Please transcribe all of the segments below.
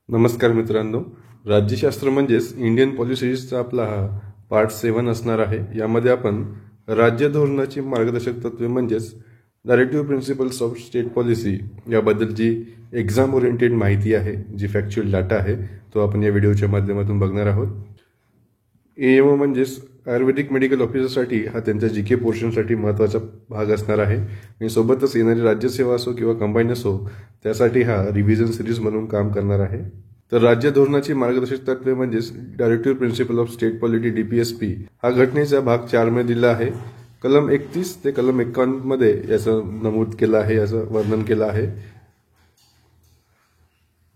नमस्कार मित्रांनो, राज्यशास्त्र म्हणजेच इंडियन पॉलिसीचा आपला हा पार्ट 7 असणार आहे। यामध्ये आपण राज्य धोरणाची मार्गदर्शक तत्त्वे म्हणजेच directive principles of state policy याबद्दल जी एक्झाम ओरिएंटेड माहिती आहे, जी फॅक्च्युअल डाटा आहे, तो आपण या व्हिडिओच्या माध्यमातून बघणार आहोत। एएमओ म्हणजेच आयुर्वेदिक मेडिकल ऑफिसरसाठी हा त्यांच्या जीके पोर्शनसाठी महत्त्वाचा भाग असणार आहे आणि सोबतच येणारी राज्यसेवा असो किंवा कंबाईन असो त्यासाठी हा रिव्हिजन सिरीज म्हणून काम करणार आहे। तर राज्य धोरणाची मार्गदर्शक तत्त्वे म्हणजेच directive principle of state policy DPSP हा घटनेचा भाग 4 मध्ये दिला आहे। कलम 31 ते कलम 51 मध्ये याचं नमूद केलं आहे, याचं वर्णन केलं आहे।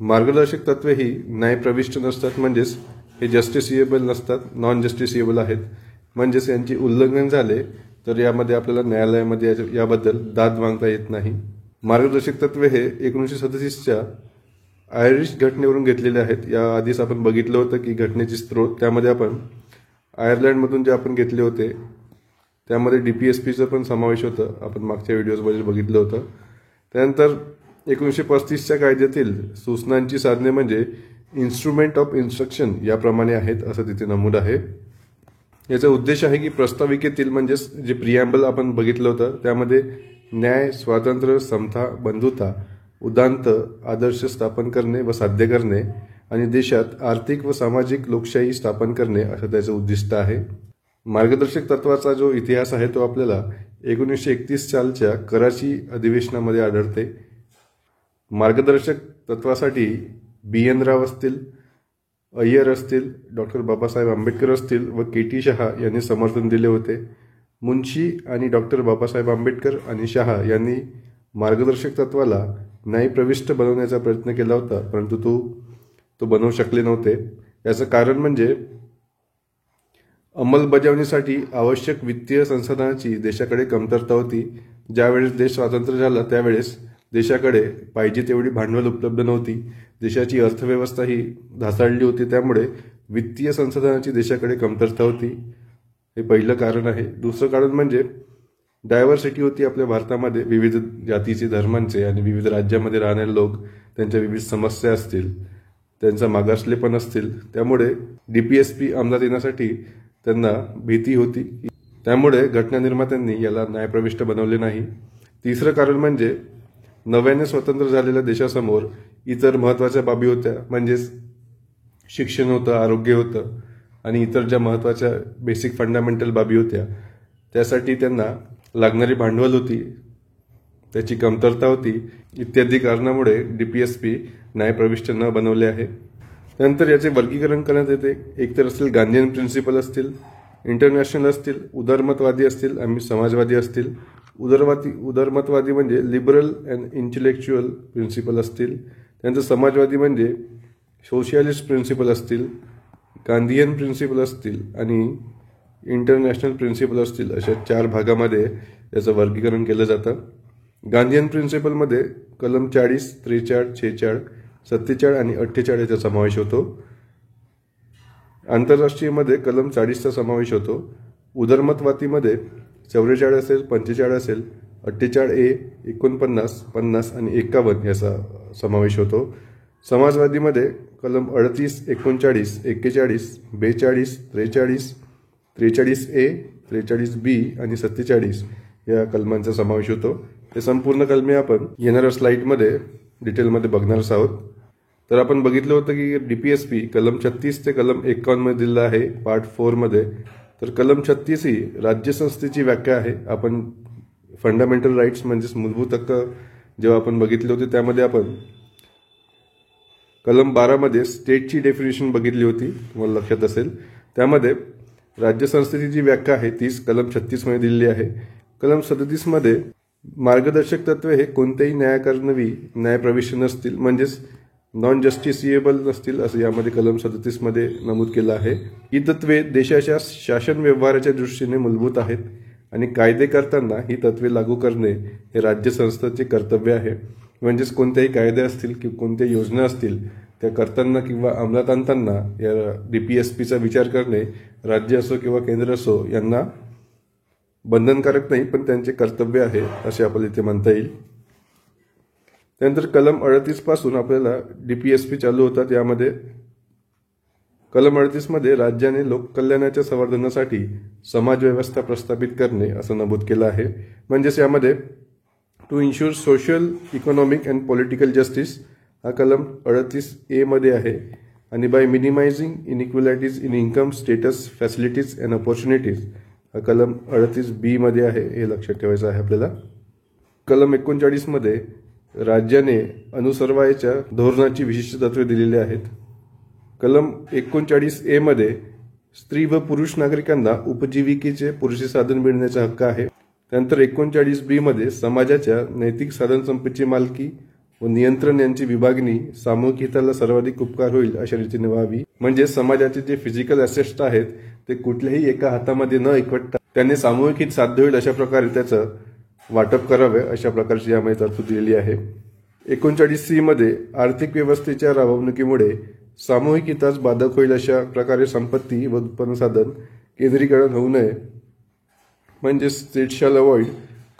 मार्गदर्शक तत्वे ही न्यायप्रविष्ट नसतात, म्हणजेच हे जस्टिसिएबल नसतात, नॉन जस्टिसिएबल आहेत। म्हणजेच यांची उल्लंघन झाले तर यामध्ये आपल्याला न्यायालयामध्ये याबद्दल दाद मागता येत नाही। मार्गदर्शक तत्वे हे 1937च्या आयरिश घटनेवरून घेतलेले आहेत। या आधीच आपण बघितलं होतं की घटनेची स्रोत त्यामध्ये आपण आयर्लंडमधून जे आपण घेतले होते त्यामध्ये डीपीएसपीचं पण समावेश होतं, आपण मागच्या व्हिडिओजमध्ये बघितलं होतं। त्यानंतर 1935च्या कायद्यातील सूचनांची साधने म्हणजे इन्स्ट्रुमेंट ऑफ इन्स्ट्रक्शन याप्रमाणे आहेत असं तिथे नमूद आहे। याचा उद्देश आहे की प्रस्ताविकेतील म्हणजेच जे प्रिॲम्बल आपण बघितलं होतं त्यामध्ये न्याय, स्वातंत्र्य, समता, बंधुता, उदात्त आदर्श स्थापन करणे व साध्य करणे आणि देशात आर्थिक व सामाजिक लोकशाही स्थापन करणे असं त्याचं उद्दिष्ट आहे। मार्गदर्शक तत्वाचा जो इतिहास आहे तो आपल्याला 1931 सालच्या कराची अधिवेशनामध्ये आढळते। मार्गदर्शक तत्वासाठी BN राव असतील, अय्यर असतील, डॉक्टर बाबासाहेब आंबेडकर असतील व KT शहा यांनी समर्थन दिले होते। मुंशी आणि डॉक्टर बाबासाहेब आंबेडकर आणि शहा यांनी मार्गदर्शक तत्वाला न्यायप्रविष्ट बनवण्याचा प्रयत्न केला होता, परंतु तो बनवू शकले नव्हते। याचं कारण म्हणजे अंमलबजावणीसाठी आवश्यक वित्तीय संसाधनाची देशाकडे कमतरता होती। ज्यावेळेस देश स्वतंत्र झाला त्यावेळेस देशाकडे पाहिजे तेवढी भांडवल उपलब्ध नव्हती, देशाची अर्थव्यवस्था ही ढासळली होती, त्यामुळे वित्तीय संसाधनाची देशाकडे कमतरता होती। हे पहिलं कारण आहे। दुसरं कारण म्हणजे डायव्हर्सिटी होती आपल्या भारतामध्ये, विविध जातीचे, धर्मांचे आणि विविध राज्यामध्ये राहणारे लोक, त्यांच्या विविध समस्या असतील, त्यांचा मागासलेपण असतील, त्यामुळे डीपीएसपी अंमलात येण्यासाठी त्यांना भीती होती। त्यामुळे घटना निर्मात्यांनी याला न्यायप्रविष्ट बनवले नाही। तिसरं कारण म्हणजे नव्याने स्वतंत्र झालेल्या देशासमोर इतर महत्त्वाच्या बाबी होत्या, म्हणजेच शिक्षण होतं, आरोग्य होतं आणि इतर ज्या महत्त्वाच्या बेसिक फंडामेंटल बाबी होत्या त्यासाठी त्यांना लागणारी भांडवल होती, त्याची कमतरता होती, इत्यादी कारणामुळे डीपीएसपी न्यायप्रविष्ट न बनवले आहे। त्यानंतर याचे वर्गीकरण करण्यात येते। एकतर असतील गांधीयन प्रिन्सिपल असतील, इंटरनॅशनल असतील, उदारमतवादी असतील आणि समाजवादी असतील। उदारमतवादी म्हणजे लिबरल अँड इंटेलेक्च्युअल प्रिन्सिपल असतील। त्यांचं समाजवादी म्हणजे सोशलिस्ट प्रिन्सिपल असतील, गांधीयन प्रिन्सिपल असतील आणि इंटरनॅशनल प्रिन्सिपल असतील। अशा 4 भागामध्ये याचं वर्गीकरण केलं जातं। गांधीयन प्रिन्सिपलमध्ये कलम 40, 43, 46, 47 आणि 48 याचा समावेश होतो। आंतरराष्ट्रीयमध्ये कलम 40चा समावेश होतो। उदारमतवादीमध्ये 44 असेल, 45 असेल, 48A, 49, 50 आणि 51 याचा समावेश होतो। समाजवादीमध्ये कलम 38, 39, 41, 42, 43, 43A, 43B आणि 47 या कलमांचा समावेश होतो। हे संपूर्ण कलमे आपण येणाऱ्या स्लाइडमध्ये डिटेलमध्ये बघणारच आहोत। तर आपण बघितलं होतं की डीपीएसपी कलम 36 ते कलम 51 मध्ये दिलं आहे पार्ट 4 मध्ये। तर कलम 36 ही राज्यसंस्थेची व्याख्या आहे। आपण फंडामेंटल राईट्स म्हणजेच मूलभूत हक्क जेव्हा आपण बघितले होते त्यामध्ये आपण कलम 12 मध्ये स्टेटची डेफिनेशन बघितली होती, तुम्हाला लक्षात असेल। त्यामध्ये राज्यसंस्थेची जी व्याख्या आहे तीच कलम 36 मध्ये दिलेली आहे। कलम 37 मध्ये मार्गदर्शक तत्वे हे कोणत्याही न्यायाकरणावी न्यायप्रविष्ट नसतील, म्हणजेच नॉन जस्टिसिएबल नसतील असं यामध्ये कलम 37 मध्ये नमूद केलं आहे। ही तत्वे देशाच्या शासन व्यवहाराच्या दृष्टीने मूलभूत आहेत आणि कायदे करताना ही तत्वे लागू करणे हे राज्यसंस्थेचे कर्तव्य आहे। म्हणजेच कोणतेही कायदे असतील किंवा कोणत्याही योजना असतील त्या करताना किंवा अंमलात आणताना या डीपीएसपीचा विचार करणे राज्य असो किंवा केंद्र असो यांना बंधनकारक नाही, पण त्यांचे कर्तव्य आहे असे आपल्याला इथे म्हणता येईल। त्यानंतर कलम 38 पासून आपल्याला DPSP चालू होतात। यामध्ये कलम 38 मध्ये राज्याने लोककल्याणाच्या संवर्धनासाठी समाज व्यवस्था प्रस्थापित करणे असं नमूद केलं आहे। म्हणजेच यामध्ये to insure social economic and political justice हा कलम 38A मध्ये आहे आणि by minimising inequalities in income status facilities and opportunities हा कलम 38B मध्ये आहे, हे लक्षात ठेवायचं आहे आपल्याला। कलम 39 मध्ये राज्याने अनुसरवायच्या धोरणाची विशिष्ट तत्वे दिलेली आहेत। कलम 39A मध्ये स्त्री व पुरुष नागरिकांना उपजीविकेचे पुरेसे साधन मिळण्याचा हक्क आहे। त्यानंतर 39B मध्ये समाजाच्या नैतिक साधनसंपत्तीची मालकी व नियंत्रण यांची विभागणी सामूहिक हिताला सर्वाधिक उपकार होईल अशा रीतीने व्हावी। म्हणजे समाजाचे जे फिजिकल ॲसेट्स आहेत ते कुठल्याही एका हातामध्ये न एकवटता त्यांनी सामूहिक हित साध्य होईल अशा प्रकारे त्याचं वाटप करावे अशा प्रकारची यामध्ये तरतूद दिलेली आहे। 39C मध्ये आर्थिक व्यवस्थेच्या राबवणुकीमुळे सामूहिक हितास बाधक होईल अशा प्रकारे संपत्ती व उत्पन्न साधन केंद्रीकरण होऊ नये। म्हणजे state shall avoid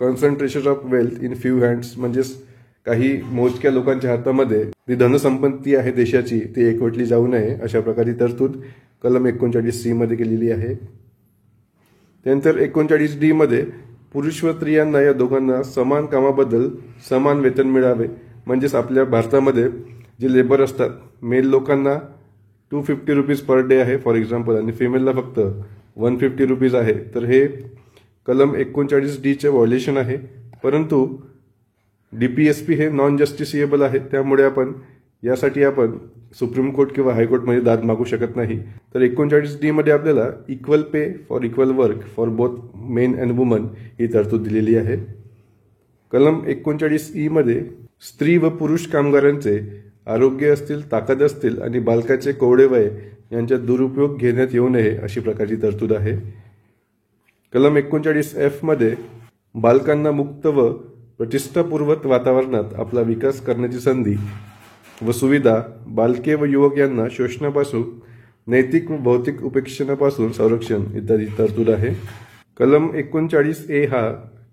concentration of wealth in few hands, म्हणजेच काही मोजक्या लोकांच्या हातामध्ये जी धनसंपत्ती आहे देशाची ती एकवटली जाऊ नये अशा प्रकारे तरतूद कलम 39C मध्ये केलेली आहे। त्यानंतर 39D मध्ये पुरुष व स्त्रियांना या दोघांना समान कामाबद्दल समान वेतन मिळावे। म्हणजेच आपल्या भारतामध्ये जे लेबर असतात, मेल लोकांना 250 रुपीज पर डे आहे फॉर एक्झाम्पल आणि फिमेलला फक्त 150 रुपीज आहे, तर हे कलम 39D चे व्हायोलेशन आहे। परंतु DPSP हे नॉन जस्टिसिएबल आहे, त्यामुळे यासाठी आपण सुप्रीम कोर्ट किंवा हायकोर्टमध्ये दाद मागू शकत नाही। तर 39D मध्ये आपल्याला equal pay for equal work for both men and women ही तरतूद दिलेली आहे। कलम 39E मध्ये स्त्री व पुरुष कामगारांचे आरोग्य असतील, ताकद असतील आणि बालकाचे कोवळे वय यांचा दुरुपयोग घेण्यात येऊ नये अशी प्रकारची तरतूद आहे। कलम 39F मध्ये बालकांना मुक्त व प्रतिष्ठापूर्वक वातावरणात आपला विकास करण्याची संधी व सुविधा, बालके व युवक यांना शोषणापासून, नैतिक व भौतिक उपेक्षणापासून संरक्षण इत्यादी तरतूद आहे। कलम 39A हा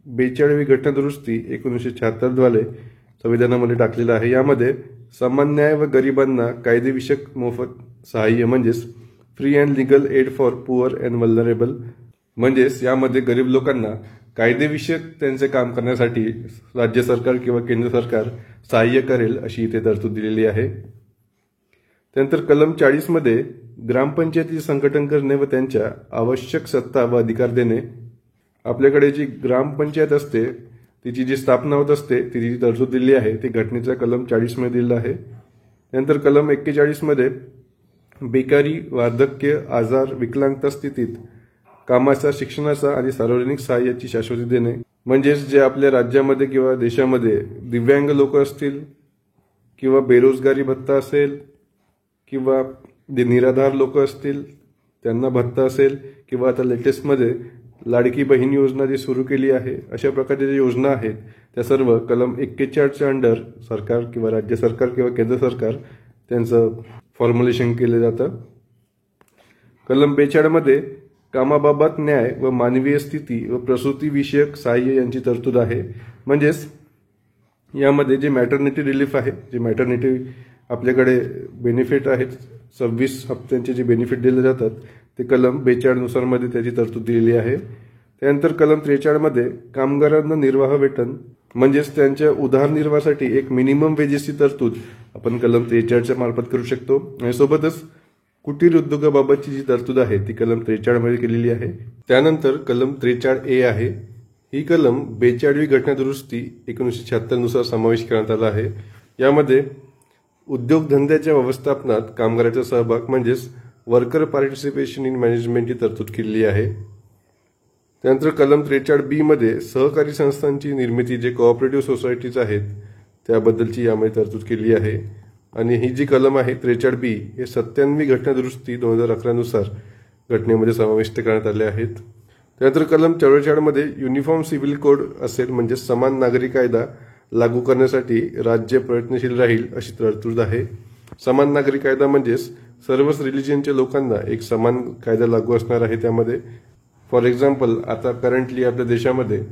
42वी घटना दुरुस्ती 1976 द्वारे संविधानामध्ये टाकलेला आहे। यामध्ये समान न्याय व गरिबांना कायदेविषयक मोफत सहाय्य म्हणजेच free and legal aid for poor and vulnerable, म्हणजेच यामध्ये गरीब लोकांना कायदेविषयक त्यांचे काम करण्यासाठी राज्य सरकार किंवा केंद्र सरकार सहाय्य करेल अशी इथे तरतूद दिलेली आहे। त्यानंतर कलम 40 मध्ये ग्रामपंचायतीचे संघटन करणे व त्यांच्या आवश्यक सत्ता व अधिकार देणे। आपल्याकडे जी ग्रामपंचायत असते तिची जी स्थापना होत असते तिची तरतूद दिली आहे, ती घटनेच्या कलम 40 मध्ये दिलेलं आहे। त्यानंतर कलम 41 मध्ये बेकारी, वार्धक्य, आजार, विकलांगता स्थितीत कामाचा, शिक्षणाचा आणि सार्वजनिक सहाय्याची शाश्वती देणे। म्हणजेच जे आपल्या राज्यामध्ये किंवा देशामध्ये दिव्यांग लोक असतील किंवा बेरोजगारी भत्ता असेल किंवा जे निराधार लोक असतील त्यांना भत्ता असेल किंवा आता लेटेस्टमध्ये लाडकी बहीण योजना जी सुरू केली आहे, अशा प्रकारच्या ज्या योजना आहेत त्या सर्व कलम 41च्या अंडर सरकार किंवा राज्य सरकार किंवा केंद्र सरकार त्यांचं फॉर्म्युलेशन केलं जातं। कलम 42 मध्ये कामाबाबत न्याय व मानवीय स्थिती व प्रसूती विषयक सहाय्य यांची तरतूद आहे। म्हणजेच यामध्ये जे मॅटर्निटी रिलीफ आहे, जे मॅटर्निटी आपल्याकडे बेनिफिट आहेत, 26 हप्त्यांचे जे बेनिफिट दिले जातात ते कलम 42 नुसार मध्ये त्याची तरतूद दिलेली आहे। त्यानंतर कलम 43 मध्ये कामगारांना निर्वाह वेतन म्हणजेच त्यांच्या उदरनिर्वाहासाठी एक मिनिमम वेजेसची तरतूद आपण कलम 43च्या मार्फत करू शकतो आणि सोबतच कुटीर उद्योगाबाबतची जी तरतूद आहे ती कलम 43 मध्ये केलेली आहे। त्यानंतर कलम 43A आहे, ही कलम 42वी घटना दुरुस्ती 1976 नुसार समावेश करण्यात आला आहे। यामध्ये उद्योगधंद्याच्या व्यवस्थापनात कामगारांचा सहभाग म्हणजेच वर्कर पार्टिसिपेशन इन मॅनेजमेंटची तरतूद केलेली आहे। त्यानंतर कलम 43B मध्ये सहकारी संस्थांची निर्मिती, जे कोऑपरेटिव्ह सोसायटीज आहेत त्याबद्दलची यामध्ये तरतूद केली आहे आणि ही जी कलम आहे 43B हे 97वी घटना दुरुस्ती 2011 नुसार घटनेमध्ये समाविष्ट करण्यात आले आहेत। त्यानंतर कलम 44 मध्ये युनिफॉर्म सिव्हिल कोड असेल, म्हणजे समान नागरी कायदा लागू करण्यासाठी राज्य प्रयत्नशील राहील अशी तरतूद आहे। समान नागरी कायदा म्हणजेच सर्वच रिलिजनच्या लोकांना एक समान कायदा लागू असणार आहे। त्यामध्ये फॉर एक्झाम्पल आता करंटली आपल्या देशामध्ये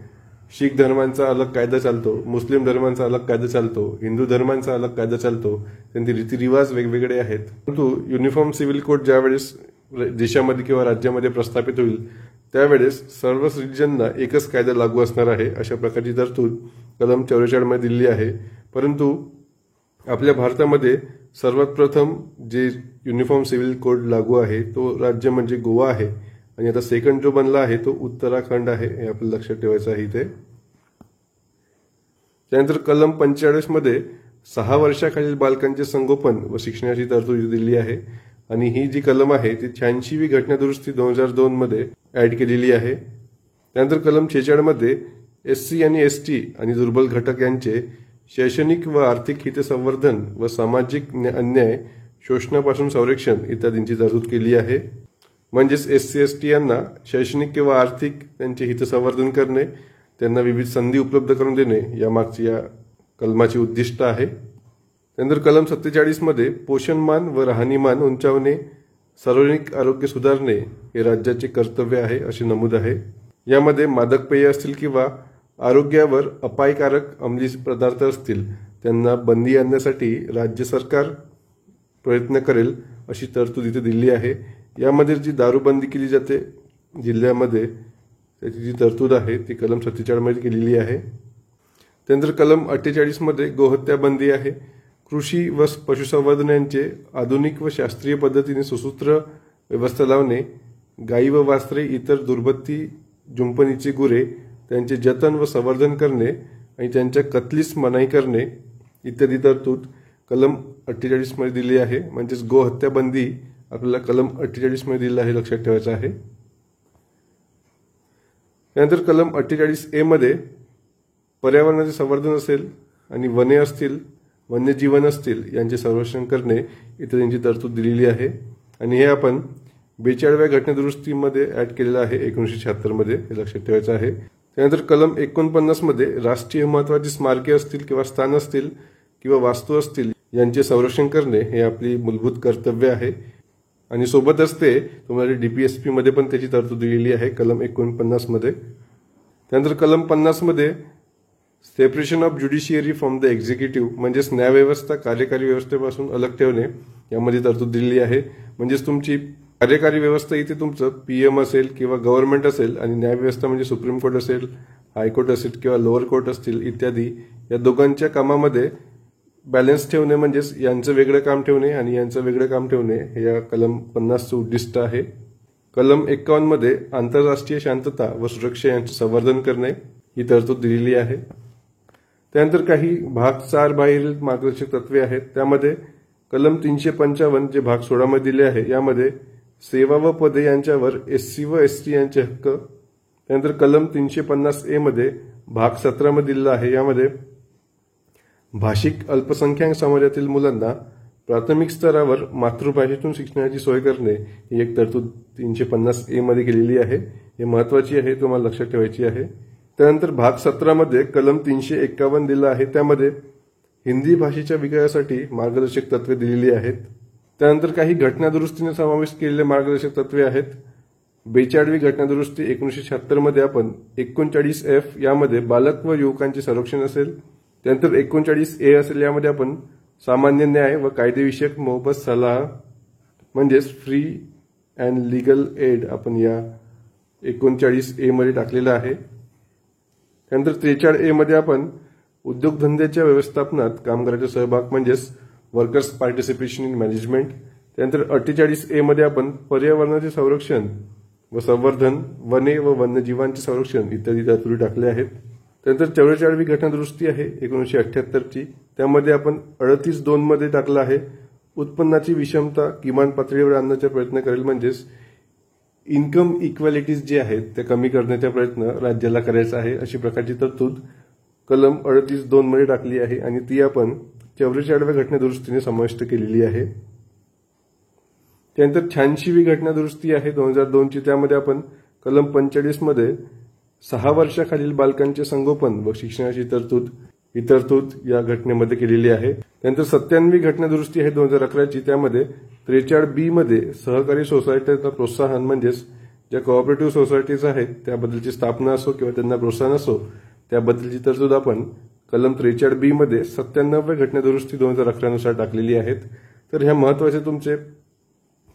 शीख धर्मांचा अलग कायदा चालतो, मुस्लिम धर्मांचा अलग कायदा चालतो, हिंदू धर्मांचा अलग कायदा चालतो, त्यांचे रीतिरिवाज वेगवेगळे आहेत. परंतु युनिफॉर्म सिव्हिल कोड ज्यावेळेस देशामध्ये किंवा राज्यामध्ये प्रस्थापित होईल त्यावेळेस सर्वच रिलिजनना एकच कायदा लागू असणार आहे, अशा प्रकारची तरतूद कलम 44 मध्ये दिली आहे. परंतु आपल्या भारतामध्ये सर्वात प्रथम जे युनिफॉर्म सिव्हिल कोड लागू आहे तो राज्य म्हणजे गोवा आहे, आणि आता सेकंड जो बनला आहे तो उत्तराखंड आहे, हे आपल्याला लक्षात ठेवायचं आहे इथे. त्यानंतर कलम 45 मध्ये 6 वर्षाखालील बालकांचे संगोपन व शिक्षणाची तरतूद दिली आहे, आणि ही जी कलम आहे ती 86वी घटना दुरुस्ती 2002 मध्ये ऍड केलेली आहे. त्यानंतर कलम 46 मध्ये SC आणि ST आणि दुर्बल घटक यांचे शैक्षणिक व आर्थिक हितसंवर्धन व सामाजिक अन्याय शोषणापासून संरक्षण इत्यादींची तरतूद केली आहे. म्हणजेच SC ST यांना शैक्षणिक किंवा आर्थिक त्यांचे हितसंवर्धन करणे, त्यांना विविध संधी उपलब्ध करून देणे यामागची या कलमाची उद्दिष्ट आहे. त्यानंतर कलम 47 मध्ये पोषणमान व राहणीमान उंचावणे, सार्वजनिक आरोग्य सुधारणे हे राज्याचे कर्तव्य आहे असे नमूद आहे. यामध्ये मादक पेय असतील किंवा आरोग्यावर अपायकारक अंमली पदार्थ असतील त्यांना बंदी आणण्यासाठी राज्य सरकार प्रयत्न करेल अशी तरतूद इथे दिली आहे. यामध्ये जी दारूबंदी केली जाते जिल्ह्यामध्ये त्याची जी तरतूद आहे ती कलम 47 मध्ये केलेली आहे. त्यानंतर कलम 48 मध्ये गोहत्या बंदी आहे. कृषी व पशुसंवर्धन यांचे आधुनिक व शास्त्रीय पद्धतीने सुसूत्र व्यवस्था लावणे, गायी व वासरे इतर दुर्बत्ती जुंपणीची गुरे त्यांचे जतन व संवर्धन करणे आणि त्यांच्या कत्लीस मनाई करणे इत्यादी तरतूद कलम 48 मध्ये दिली आहे. म्हणजेच गोहत्या बंदी आपल्याला कलम 48 मध्ये दिला आहे, लक्षात ठेवायचं आहे. त्यानंतर कलम 48A मध्ये पर्यावरणाचे संवर्धन असेल आणि वने असतील, वन्यजीवन असतील यांचे संरक्षण करणे इत्यादींची तरतूद दिलेली आहे, आणि हे आपण 42व्या घटना दुरुस्तीमध्ये ऍड केलेलं आहे 1976 मध्ये, हे लक्षात ठेवायचं आहे. त्यानंतर कलम 49 मध्ये राष्ट्रीय महत्वाची स्मारके असतील किंवा स्थान असतील किंवा वास्तू असतील यांचे संरक्षण करणे हे आपली मूलभूत कर्तव्य आहे, आणि सोबतच ते तुम्हाला DPSP मध्ये पण त्याची तरतूद दिलेली आहे कलम 49 मध्ये. त्यानंतर कलम 50 मध्ये separation of judiciary from the executive म्हणजेच न्यायव्यवस्था कार्यकारी व्यवस्थेपासून अलग ठेवणे यामध्ये तरतूद दिलेली आहे. म्हणजेच तुमची कार्यकारी व्यवस्था इथे तुमचं PM असेल किंवा गव्हर्नमेंट असेल, आणि न्यायव्यवस्था म्हणजे सुप्रीम कोर्ट असेल, हायकोर्ट असेल किंवा लोअर कोर्ट असतील इत्यादी, या दोघांच्या कामामध्ये बॅलन्स ठेवणे म्हणजेच यांचं वेगळं काम ठेवणे आणि यांचं वेगळं काम ठेवणे हे या कलम 50चं उद्दिष्ट आहे. कलम 51 मध्ये आंतरराष्ट्रीय शांतता व सुरक्षा यांचे संवर्धन करणे ही तरतूद दिलेली आहे. त्यानंतर काही भाग 4 बाहेरील मार्गदर्शक तत्वे आहेत. त्यामध्ये कलम 355 जे भाग 16 मध्ये दिले आहे यामध्ये सेवा व पदे यांच्यावर SC व ST यांचे हक्क. त्यानंतर कलम 350A मध्ये भाग 17 मध्ये दिलेला आहे, यामध्ये भाषिक अल्पसंख्याक समाजातील मुलांना प्राथमिक स्तरावर मातृभाषेतून शिक्षणाची सोय करणे ही एक तरतूद 350A मध्ये केलेली आहे. हे महत्वाची आहे, तुम्हाला लक्षात ठेवायची आहे. त्यानंतर भाग 17 मध्ये कलम 351 दिला आहे, त्यामध्ये हिंदी भाषेच्या विकासासाठी मार्गदर्शक तत्वे दिलेली आहेत. त्यानंतर काही घटना दुरुस्तीने समाविष्ट केलेले मार्गदर्शक तत्वे आहेत. 42वी घटना दुरुस्ती 1976 मध्ये आपण 39F यामध्ये बालक व युवकांचे संरक्षण असेल. त्यानंतर 39A असेल, यामध्ये आपण सामान्य न्याय व कायदेविषयक मोफत सल्ला म्हणजेच फ्री अँड लीगल एड आपण या 39A मध्ये टाकलेलं आहे. त्यानंतर 43A मध्ये आपण उद्योगधंद्याच्या व्यवस्थापनात कामगारांचा सहभाग म्हणजेच वर्कर्स पार्टिसिपेशन इन मॅनेजमेंट. त्यानंतर 48A मध्ये आपण पर्यावरणाचे संरक्षण व संवर्धन, वने व वन्यजीवांचे संरक्षण इत्यादी तरतुदी टाकल्या आहेत. त्यानंतर 44वी घटना दुरुस्ती आहे 1978ची, त्यामध्ये आपण 38(2) मध्ये टाकलं आहे उत्पन्नाची विषमता किमान पातळीवर आणण्याचा प्रयत्न करेल, म्हणजेच इन्कम इक्वॅलिटीज जे आहेत ते कमी करण्याचा प्रयत्न राज्याला करायचा आहे, अशी प्रकारची तरतूद कलम 38(2) मध्ये टाकली आहे, आणि ती आपण 44व्या घटना दुरुस्तीने समाविष्ट केलेली आहे. त्यानंतर 86वी घटना दुरुस्ती आहे 2002ची, त्यामध्ये आपण कलम 45 मध्ये 6 वर्षाखालील बालकांचे संगोपन व शिक्षणाची तरतूद या घटनेमध्ये केलेली आहे. त्यानंतर 97वी घटना दुरुस्ती आहे 2011ची, त्यामध्ये 43B मध्ये सहकारी सोसायटीचा प्रोत्साहन म्हणजेच ज्या कोऑपरेटिव्ह सोसायटीज आहेत त्याबद्दलची स्थापना असो किंवा त्यांना प्रोत्साहन असो त्याबद्दलची तरतूद आपण कलम 43B मध्ये 97 घटना दुरुस्ती 2011 नुसार टाकलेली आहेत. तर ह्या महत्वाचे तुमचे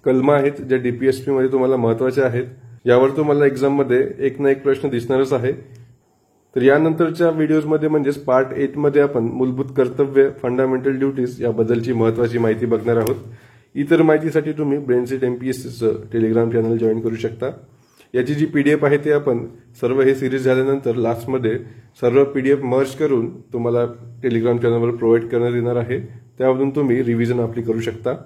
कलम आहेत ज्या DPSP मध्ये तुम्हाला महत्वाचे आहेत. यावर तुम्हाला एक्झाम मध्ये एक ना एक प्रश्न दिसणारच आहे. तर यानंतरच्या व्हिडिओजमध्ये म्हणजेच पार्ट 8 मध्ये आपण मूलभूत कर्तव्य फंडामेंटल ड्युटीज याबद्दलची महत्वाची माहिती बघणार आहोत. इतर माहितीसाठी तुम्ही ब्रेनसेट MPSCचं टेलिग्राम चॅनल जॉईन करू शकता. याची जी PDF आहे ते आपण सर्व हे सिरीज झाल्यानंतर लास्टमध्ये सर्व PDF मर्ज करून तुम्हाला टेलिग्राम चॅनलवर प्रोव्हाइड करण्यात येणार आहे. त्यामधून तुम्ही रिव्हिजन आपली करू शकता.